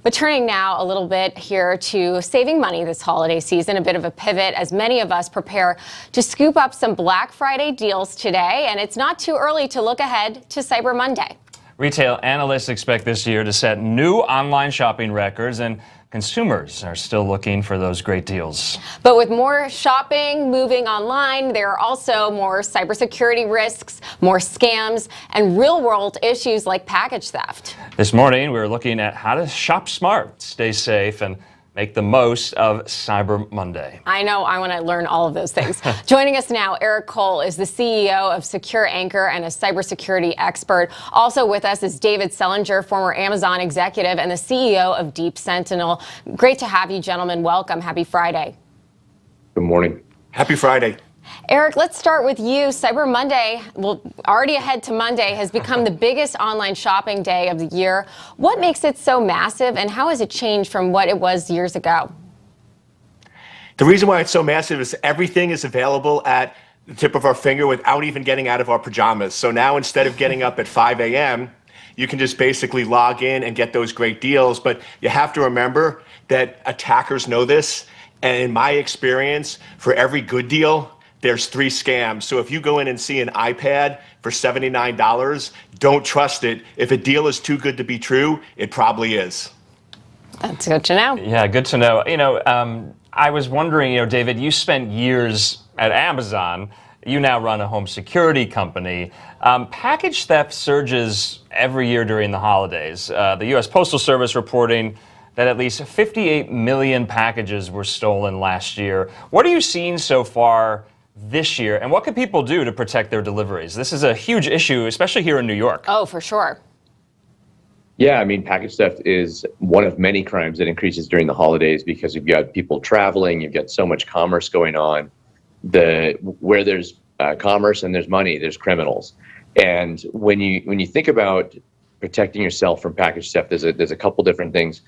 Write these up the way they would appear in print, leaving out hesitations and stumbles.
But turning now a little bit here to saving money this holiday season, a bit of a pivot as many of us prepare to scoop up some Black Friday deals today. And it's not too early to look ahead to Cyber Monday. Retail analysts expect this year to set new online shopping records, and consumers are still looking for those great deals. But with more shopping moving online, there are also more cybersecurity risks, more scams, and real-world issues like package theft. This morning, we're looking at how to shop smart, stay safe, and make the most of Cyber Monday. I know, I want to learn all of those things. Joining us now, Eric Cole is the CEO of Secure Anchor and a cybersecurity expert. Also with us is David Selinger, former Amazon executive and the CEO of Deep Sentinel. Great to have you, gentlemen. Welcome. Happy Friday. Good morning. Happy Friday. Eric, let's start with you. Cyber Monday, well, already ahead to Monday, has become the biggest online shopping day of the year. What makes it so massive, and how has it changed from what it was years ago? The reason why it's so massive is everything is available at the tip of our finger without even getting out of our pajamas. So now instead of getting up at 5 a.m., you can just basically log in and get those great deals. But you have to remember that attackers know this. And in my experience, for every good deal, there's 3 scams. So if you go in and see an iPad for $79, don't trust it. If a deal is too good to be true, it probably is. That's good to know. Yeah, good to know. I was wondering, David, you spent years at Amazon. You now run a home security company. Package theft surges every year during the holidays. The U.S. Postal Service reporting that at least 58 million packages were stolen last year. What are you seeing so far this year, and what can people do to protect their deliveries? This is a huge issue, especially here in New York. Oh, for sure. Yeah, I mean, package theft is one of many crimes that increases during the holidays because you've got people traveling, you've got so much commerce going on. Where there's commerce and there's money, there's criminals. And when you think about protecting yourself from package theft, there's a couple different things.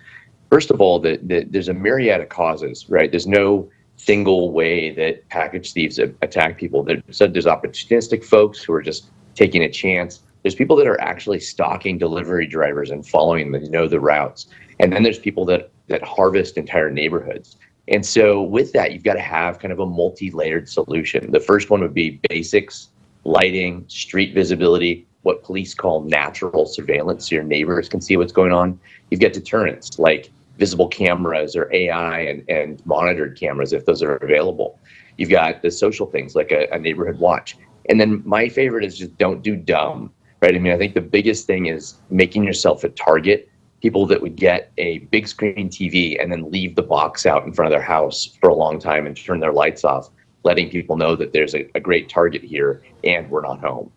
First of all, there's a myriad of causes, right? There's no single way that package thieves attack people. There's opportunistic folks who are just taking a chance. There's people that are actually stalking delivery drivers and following them, know the routes. And then there's people that harvest entire neighborhoods. And so with that, you've got to have kind of a multi-layered solution. The first one would be basics, lighting, street visibility, what police call natural surveillance, so your neighbors can see what's going on. You've got deterrents like visible cameras or AI and monitored cameras if those are available. You've got the social things like a neighborhood watch. And then my favorite is just don't do dumb, right? I mean, I think the biggest thing is making yourself a target. People that would get a big screen TV and then leave the box out in front of their house for a long time and turn their lights off, letting people know that there's a great target here and we're not home.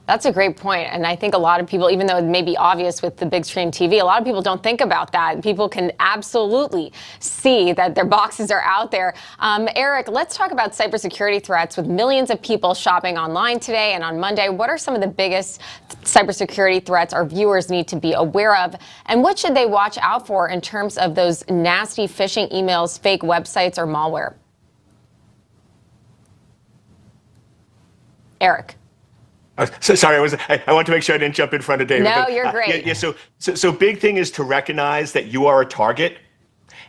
That's a great point. And I think a lot of people, even though it may be obvious with the big screen TV, a lot of people don't think about that. People can absolutely see that their boxes are out there. Eric, let's talk about cybersecurity threats with millions of people shopping online today and on Monday. What are some of the biggest cybersecurity threats our viewers need to be aware of? And what should they watch out for in terms of those nasty phishing emails, fake websites, or malware? Eric. So sorry, I want to make sure I didn't jump in front of David. No, you're great. So big thing is to recognize that you are a target,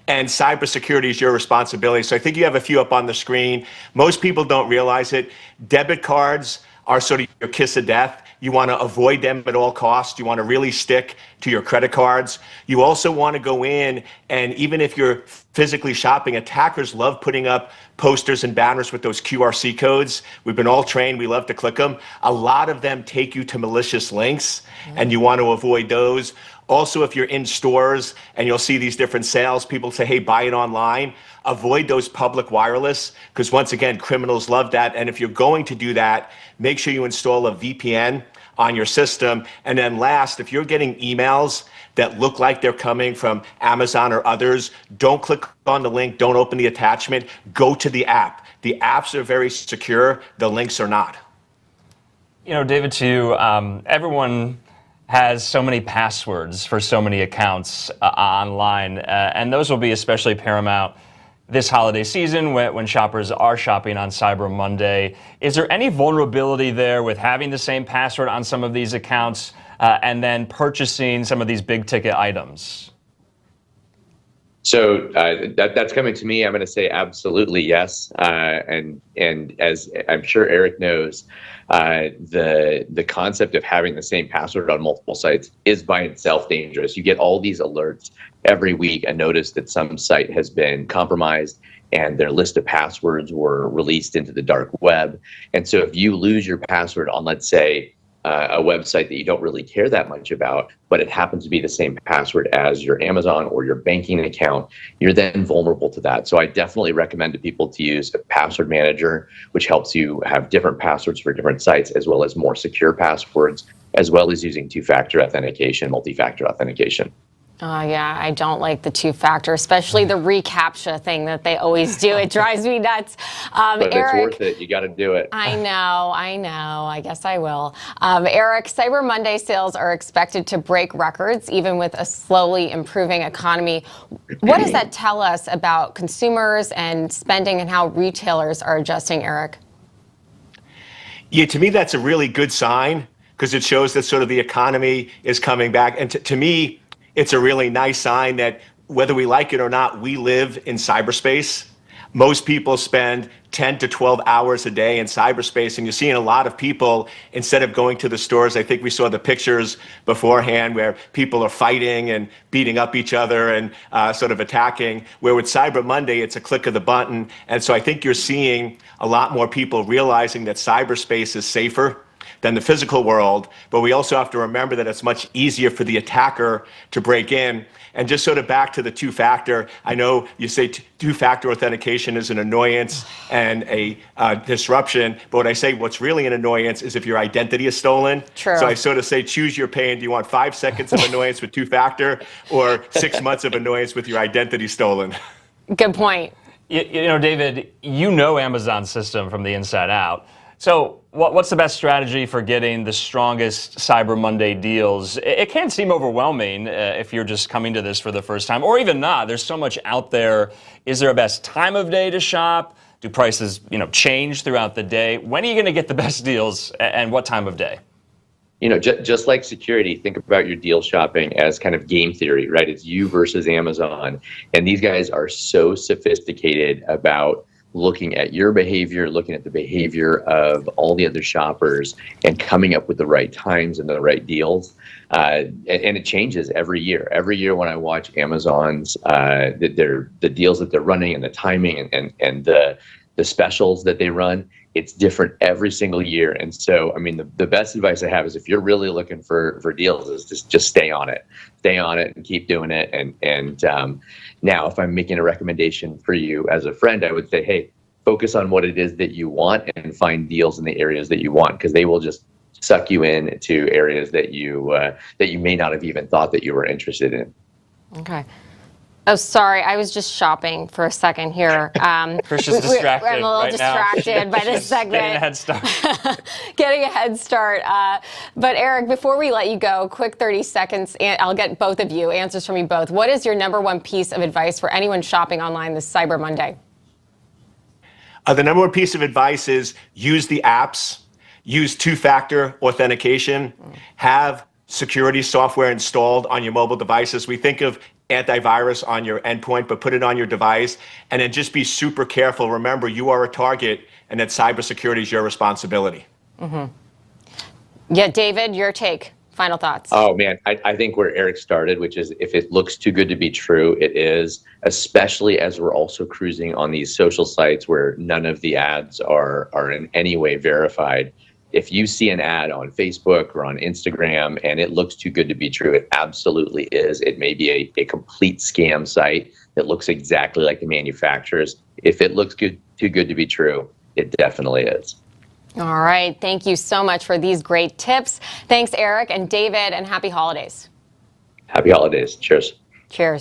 and cybersecurity is your responsibility. So I think you have a few up on the screen. Most people don't realize it. Debit cards are sort of your kiss of death. You want to avoid them at all costs. You want to really stick to your credit cards. You also want to go in, and even if you're physically shopping, attackers love putting up posters and banners with those QRC codes. We've been all trained. We love to click them. A lot of them take you to malicious links, and you want to avoid those. Also, if you're in stores and you'll see these different sales, people say, hey, buy it online. Avoid those public wireless, because once again, criminals love that. And if you're going to do that, make sure you install a VPN on your system. And then last, if you're getting emails that look like they're coming from Amazon or others, don't click on the link, don't open the attachment, go to the app. The apps are very secure, the links are not. David, to you, everyone has so many passwords for so many accounts online, and those will be especially paramount this holiday season when shoppers are shopping on Cyber Monday. Is there any vulnerability there with having the same password on some of these accounts and then purchasing some of these big ticket items? So that's coming to me. I'm going to say absolutely yes. And as I'm sure Eric knows, the concept of having the same password on multiple sites is by itself dangerous. You get all these alerts every week, a notice that some site has been compromised and their list of passwords were released into the dark web. And so if you lose your password on, let's say, a website that you don't really care that much about, but it happens to be the same password as your Amazon or your banking account, you're then vulnerable to that. So I definitely recommend to people to use a password manager, which helps you have different passwords for different sites, as well as more secure passwords, as well as using two-factor authentication, multi-factor authentication. Yeah, I don't like the two-factor, especially the reCAPTCHA thing that they always do. It drives me nuts. But Eric, it's worth it. You got to do it. I know. I guess I will. Eric, Cyber Monday sales are expected to break records, even with a slowly improving economy. What does that tell us about consumers and spending and how retailers are adjusting, Eric? Yeah, to me, that's a really good sign because it shows that sort of the economy is coming back. And to me, it's a really nice sign that whether we like it or not, we live in cyberspace. Most people spend 10 to 12 hours a day in cyberspace, and you're seeing a lot of people, instead of going to the stores, I think we saw the pictures beforehand where people are fighting and beating up each other and sort of attacking, where with Cyber Monday, it's a click of the button. And so I think you're seeing a lot more people realizing that cyberspace is safer than the physical world, but we also have to remember that it's much easier for the attacker to break in. And just sort of back to the two-factor, I know you say two-factor authentication is an annoyance and a disruption, but what I say what's really an annoyance is if your identity is stolen. True. So I sort of say choose your pain. Do you want 5 seconds of annoyance with two-factor or 6 months of annoyance with your identity stolen? Good point. You know, David, you know Amazon's system from the inside out. So what's the best strategy for getting the strongest Cyber Monday deals? It can seem overwhelming if you're just coming to this for the first time, or even not. There's so much out there. Is there a best time of day to shop? Do prices, change throughout the day? When are you going to get the best deals, and what time of day? Just like security, think about your deal shopping as kind of game theory, right? It's you versus Amazon. And these guys are so sophisticated about looking at your behavior, looking at the behavior of all the other shoppers, and coming up with the right times and the right deals. And it changes every year. Every year when I watch Amazon's, the deals that they're running and the timing and the specials that they run, it's different every single year. And so, I mean, the best advice I have is if you're really looking for deals, is just stay on it and keep doing it. And now, if I'm making a recommendation for you as a friend, I would say, hey, focus on what it is that you want and find deals in the areas that you want, because they will just suck you in to areas that you may not have even thought that you were interested in. Okay. Oh, sorry. I was just shopping for a second here. Christian's distracted. I'm a little right distracted now. by this segment. Getting a head start. Getting a head start. But Eric, before we let you go, quick 30 seconds, and I'll get both of you, answers from you both. What is your number one piece of advice for anyone shopping online this Cyber Monday? The number one piece of advice is use the apps, use two-factor authentication, have security software installed on your mobile devices. We think of antivirus on your endpoint, but put it on your device, and then just be super careful. Remember, you are a target, and that cybersecurity is your responsibility. Mm-hmm. Yeah, David, your take. Final thoughts. Oh, man, I think where Eric started, which is if it looks too good to be true, it is, especially as we're also cruising on these social sites where none of the ads are in any way verified. If you see an ad on Facebook or on Instagram and it looks too good to be true, it absolutely is. It may be a complete scam site that looks exactly like the manufacturers. If it looks too good to be true, it definitely is. All right. Thank you so much for these great tips. Thanks, Eric and David, and happy holidays. Happy holidays. Cheers. Cheers.